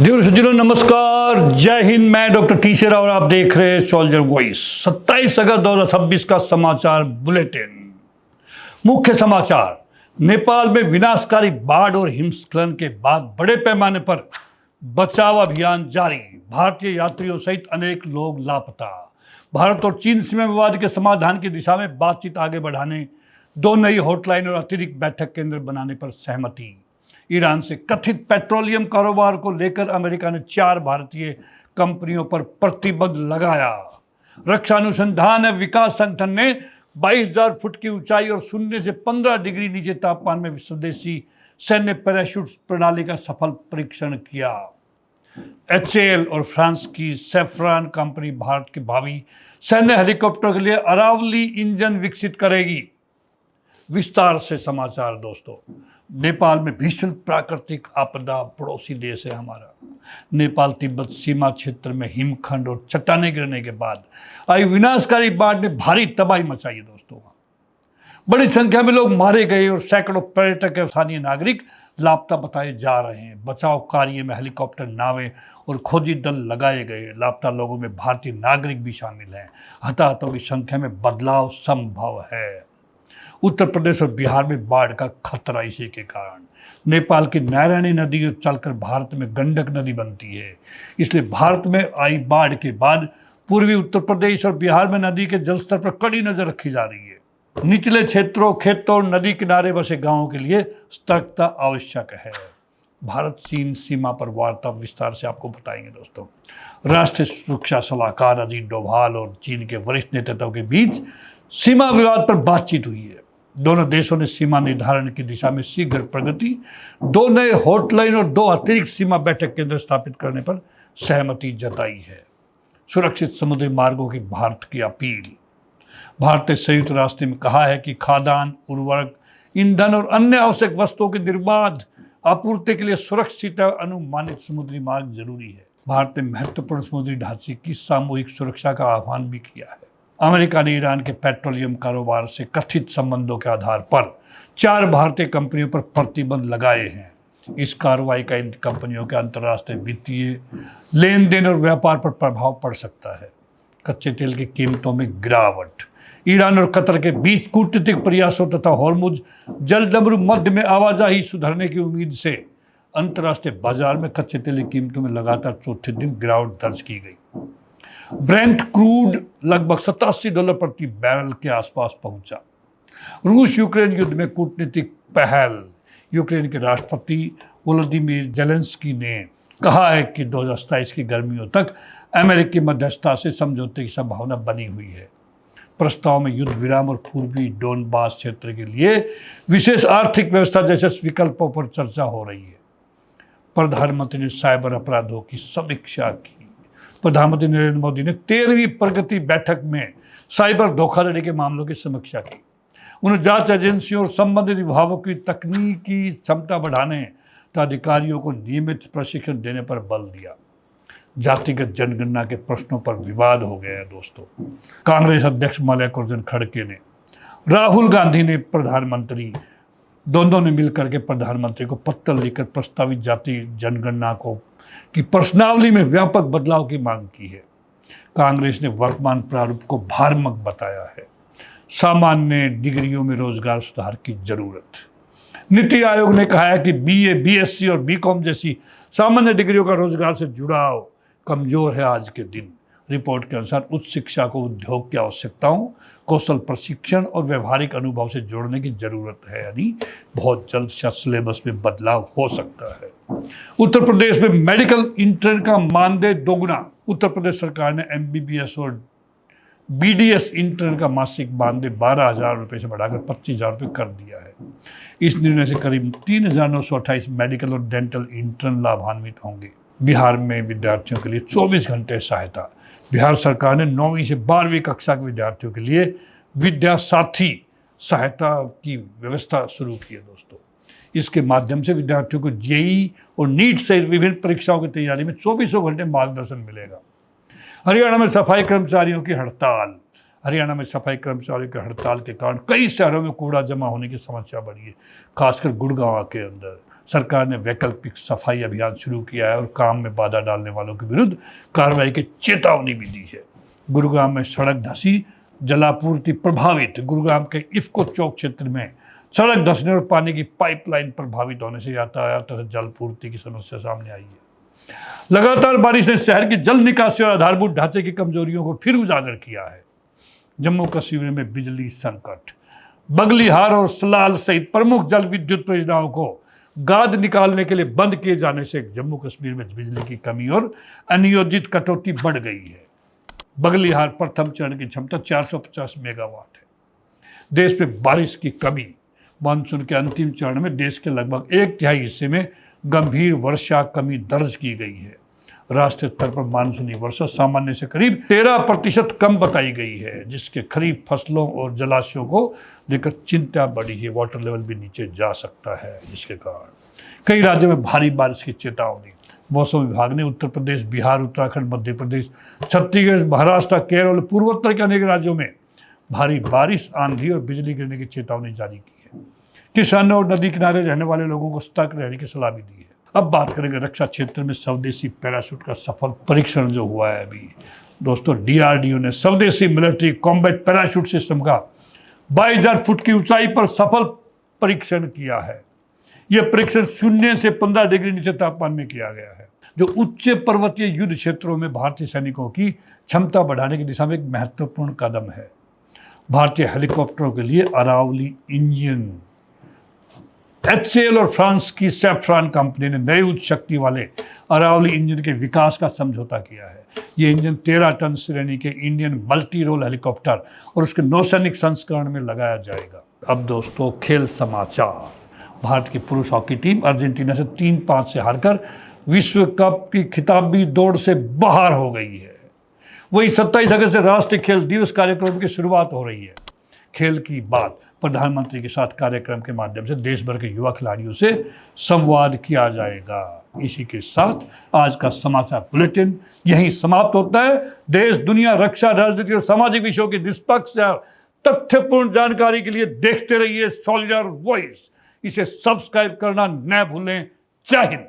देवर सज्जनों नमस्कार, जय हिंद। मैं डॉक्टर टी शेरा और आप देख रहे हैं सोल्जर वॉइस। 27 अगस्त 2026 का समाचार बुलेटिन। मुख्य समाचार। नेपाल में विनाशकारी बाढ़ और हिमस्खलन के बाद बड़े पैमाने पर बचाव अभियान जारी। भारतीय यात्रियों सहित अनेक लोग लापता। भारत और चीन सीमा विवाद के समाधान की दिशा में बातचीत आगे बढ़ाने दो नई हॉटलाइन और अतिरिक्त बैठक केंद्र बनाने पर सहमति। ईरान से कथित पेट्रोलियम कारोबार को लेकर अमेरिका ने 4 भारतीय कंपनियों पर प्रतिबंध लगाया। रक्षा अनुसंधान एवं विकास संगठन ने 22,000 फुट की ऊंचाई और शून्य से 15 डिग्री नीचे तापमान में स्वदेशी सैन्य पैराशूट प्रणाली का सफल परीक्षण किया। HAL और फ्रांस की सेफ्रॉन कंपनी भारत के भावी सैन्य हेलीकॉप्टर के लिए अरावली इंजन विकसित करेगी। विस्तार से समाचार दोस्तों। नेपाल में भीषण प्राकृतिक आपदा। पड़ोसी देश है हमारा नेपाल। तिब्बत सीमा क्षेत्र में हिमखंड और चट्टानें गिरने के बाद आई विनाशकारी बाढ़ ने भारी तबाही मचाई है दोस्तों। बड़ी संख्या में लोग मारे गए और सैकड़ों पर्यटक और स्थानीय नागरिक लापता बताए जा रहे हैं। बचाव कार्य में हेलीकॉप्टर, नावें और खोजी दल लगाए गए। लापता लोगों में भारतीय नागरिक भी शामिल हैं। हताहतों की संख्या में बदलाव संभव है। उत्तर प्रदेश और बिहार में बाढ़ का खतरा। इसी के कारण नेपाल की नारायणी नदी चलकर भारत में गंडक नदी बनती है। इसलिए भारत में आई बाढ़ के बाद पूर्वी उत्तर प्रदेश और बिहार में नदी के जलस्तर पर कड़ी नजर रखी जा रही है। निचले क्षेत्रों, खेतों और नदी किनारे बसे गांवों के लिए सतर्कता आवश्यक है। भारत चीन सीमा पर वार्ता विस्तार से आपको बताएंगे दोस्तों। राष्ट्रीय सुरक्षा सलाहकार अजीत डोभाल और चीन के वरिष्ठ नेतृत्व के बीच सीमा विवाद पर बातचीत हुई है। दोनों देशों ने सीमा निर्धारण की दिशा में शीघ्र प्रगति, 2 नए हॉटलाइन और 2 अतिरिक्त सीमा बैठक केंद्र स्थापित करने पर सहमति जताई है। सुरक्षित समुद्री मार्गों की भारत की अपील। भारत ने संयुक्त राष्ट्र में कहा है कि खाद्यान्न, उर्वरक, ईंधन और अन्य आवश्यक वस्तुओं की निर्बाध आपूर्ति के लिए सुरक्षित और अनुमानित समुद्री मार्ग जरूरी है। भारत ने महत्वपूर्ण समुद्री ढांचे की सामूहिक सुरक्षा का आह्वान भी किया है। अमेरिका ने ईरान के पेट्रोलियम कारोबार से कथित संबंधों के आधार पर 4 भारतीय कंपनियों पर प्रतिबंध लगाए हैं। इस कार्रवाई का इन कंपनियों के अंतर्राष्ट्रीय वित्तीय लेन देन और व्यापार पर प्रभाव पड़ सकता है। कच्चे तेल की कीमतों में गिरावट। ईरान और कतर के बीच कूटनीतिक प्रयासों तथा हॉर्मुज जलडमरू मध्य में आवाजाही सुधरने की उम्मीद से अंतर्राष्ट्रीय बाजार में कच्चे तेल की कीमतों में लगातार चौथे दिन गिरावट दर्ज की गई। ब्रेंट क्रूड लगभग $87 प्रति बैरल के आसपास पहुंचा। रूस यूक्रेन युद्ध में कूटनीतिक पहल। यूक्रेन के राष्ट्रपति वोलोदिमीर जेलेंस्की ने कहा है कि 2027 की गर्मियों तक अमेरिकी मध्यस्थता से समझौते की संभावना बनी हुई है। प्रस्ताव में युद्ध विराम और पूर्वी डोनबास क्षेत्र के लिए विशेष आर्थिक व्यवस्था जैसे विकल्पों पर चर्चा हो रही है। प्रधानमंत्री ने साइबर अपराधों की समीक्षा की। प्रधानमंत्री नरेंद्र मोदी ने 13वीं प्रगति बैठक में साइबर धोखाधड़ी के मामलों की समीक्षा की। उन्होंने जांच एजेंसियों और संबंधित विभागों की तकनीकी क्षमता बढ़ाने तथा अधिकारियों को नियमित प्रशिक्षण देने पर बल दिया। जातिगत जनगणना के प्रश्नों पर विवाद हो गया है दोस्तों। कांग्रेस अध्यक्ष मल्लिकार्जुन खड़गे ने, राहुल गांधी ने दोनों ने मिलकर के प्रधानमंत्री को पत्र लिखकर प्रस्तावित जाति जनगणना की प्रश्नावली में व्यापक बदलाव की मांग की है। कांग्रेस ने वर्तमान प्रारूप को भ्रामक बताया है। सामान्य डिग्रियों में रोजगार सुधार की जरूरत। नीति आयोग ने कहा है कि BA, BSc और BCom जैसी सामान्य डिग्रियों का रोजगार से जुड़ाव कमजोर है आज के दिन। रिपोर्ट के अनुसार उच्च शिक्षा को उद्योग की आवश्यकताओं, कौशल प्रशिक्षण और व्यवहारिक अनुभव से जोड़ने की जरूरत है। यानी बहुत जल्द सिलेबस में बदलाव हो सकता है। उत्तर प्रदेश में मेडिकल इंटर्न का मानदेय दोगुना। उत्तर प्रदेश सरकार ने MBBS और BDS इंटर्न का मासिक मानदेय 12,000 रुपये से बढ़ाकर 25,000 रुपये कर दिया है। इस निर्णय से करीब 3,928 मेडिकल और डेंटल इंटर्न लाभान्वित होंगे। बिहार में विद्यार्थियों के लिए 24 घंटे सहायता। बिहार सरकार ने 9वीं से 12वीं कक्षा के विद्यार्थियों के लिए विद्या साथी सहायता की व्यवस्था शुरू की है दोस्तों। इसके माध्यम से विद्यार्थियों को JEE और नीट सहित विभिन्न परीक्षाओं की तैयारी में 24 घंटे मार्गदर्शन मिलेगा। हरियाणा में सफाई कर्मचारियों की हड़ताल। हरियाणा में सफाई कर्मचारियों की हड़ताल के कारण कई शहरों में कूड़ा जमा होने की समस्या बढ़ी है, खासकर गुड़गांव के अंदर। सरकार ने वैकल्पिक सफाई अभियान शुरू किया है और काम में बाधा डालने वालों के विरुद्ध कार्रवाई की चेतावनी भी दी है। गुरुग्राम में सड़क धंसी, जलापूर्ति प्रभावित। गुरुग्राम के इफ्को चौक क्षेत्र में सड़क धंसने और पानी की पाइपलाइन प्रभावित होने से यातायात तथा जलपूर्ति की समस्या सामने आई है। लगातार बारिश ने शहर की जल निकासी और आधारभूत ढांचे की कमजोरियों को फिर उजागर किया है। जम्मू कश्मीर में बिजली संकट। बगलीहार और सलाल सहित प्रमुख जल विद्युत परियोजनाओं को गाद निकालने के लिए बंद किए जाने से जम्मू कश्मीर में बिजली की कमी और अनियोजित कटौती बढ़ गई है। बगलीहार प्रथम चरण की क्षमता 450 मेगावाट है। देश में बारिश की कमी। मानसून के अंतिम चरण में देश के लगभग 1/3 हिस्से में गंभीर वर्षा कमी दर्ज की गई है। राष्ट्रीय स्तर पर मानसूनी वर्षा सामान्य से करीब 13% कम बताई गई है, जिसके खरीफ फसलों और जलाशयों को लेकर चिंता बढ़ी है। वाटर लेवल भी नीचे जा सकता है, जिसके कारण कई राज्यों में भारी बारिश की चेतावनी। मौसम विभाग ने उत्तर प्रदेश, बिहार, उत्तराखंड, मध्य प्रदेश, छत्तीसगढ़, महाराष्ट्र, केरल, पूर्वोत्तर के अनेक राज्यों में भारी बारिश, आंधी और बिजली गिरने की चेतावनी जारी की है। किसानों और नदी किनारे रहने वाले लोगों को सतर्क रहने की सलाह भी दी है। अब बात करेंगे रक्षा क्षेत्र में स्वदेशी पैराशूट का सफल परीक्षण जो हुआ है अभी। दोस्तों, डीआरडीओ ने स्वदेशी मिलिट्री कॉम्बैट पैराशूट सिस्टम का 22,000 फुट की ऊंचाई पर सफल परीक्षण किया है। यह परीक्षण 0 से 15 डिग्री नीचे तापमान में किया गया है, जो उच्च पर्वतीय युद्ध क्षेत्रों में भारतीय सैनिकों की क्षमता बढ़ाने की दिशा में एक महत्वपूर्ण कदम है। भारतीय हेलीकॉप्टरों के लिए अरावली इंजन। HCL और फ्रांस की सैफ्रॉन कंपनी ने नए उच्च शक्ति वाले अरावली इंजन के विकास का समझौता किया है। ये इंजन 13 टन श्रेणी के इंडियन मल्टी रोल हेलीकॉप्टर और उसके नौसैनिक संस्करण में लगाया जाएगा। अब दोस्तों, खेल समाचार। भारत की पुरुष हॉकी टीम अर्जेंटीना से 3-5 से हारकर विश्व कप की खिताबी दौड़ से बाहर हो गई है। वही 27 अगस्त से राष्ट्रीय खेल दिवस कार्यक्रम की शुरुआत हो रही है। खेल की बात। प्रधानमंत्री के साथ कार्यक्रम के माध्यम से देश भर के युवा खिलाड़ियों से संवाद किया जाएगा। इसी के साथ आज का समाचार बुलेटिन यहीं समाप्त होता है। देश, दुनिया, रक्षा, राजनीति और सामाजिक विषयों की निष्पक्ष और तथ्यपूर्ण जानकारी के लिए देखते रहिए सोल्जर वॉइस। इसे सब्सक्राइब करना न भूलें। जय हिंद।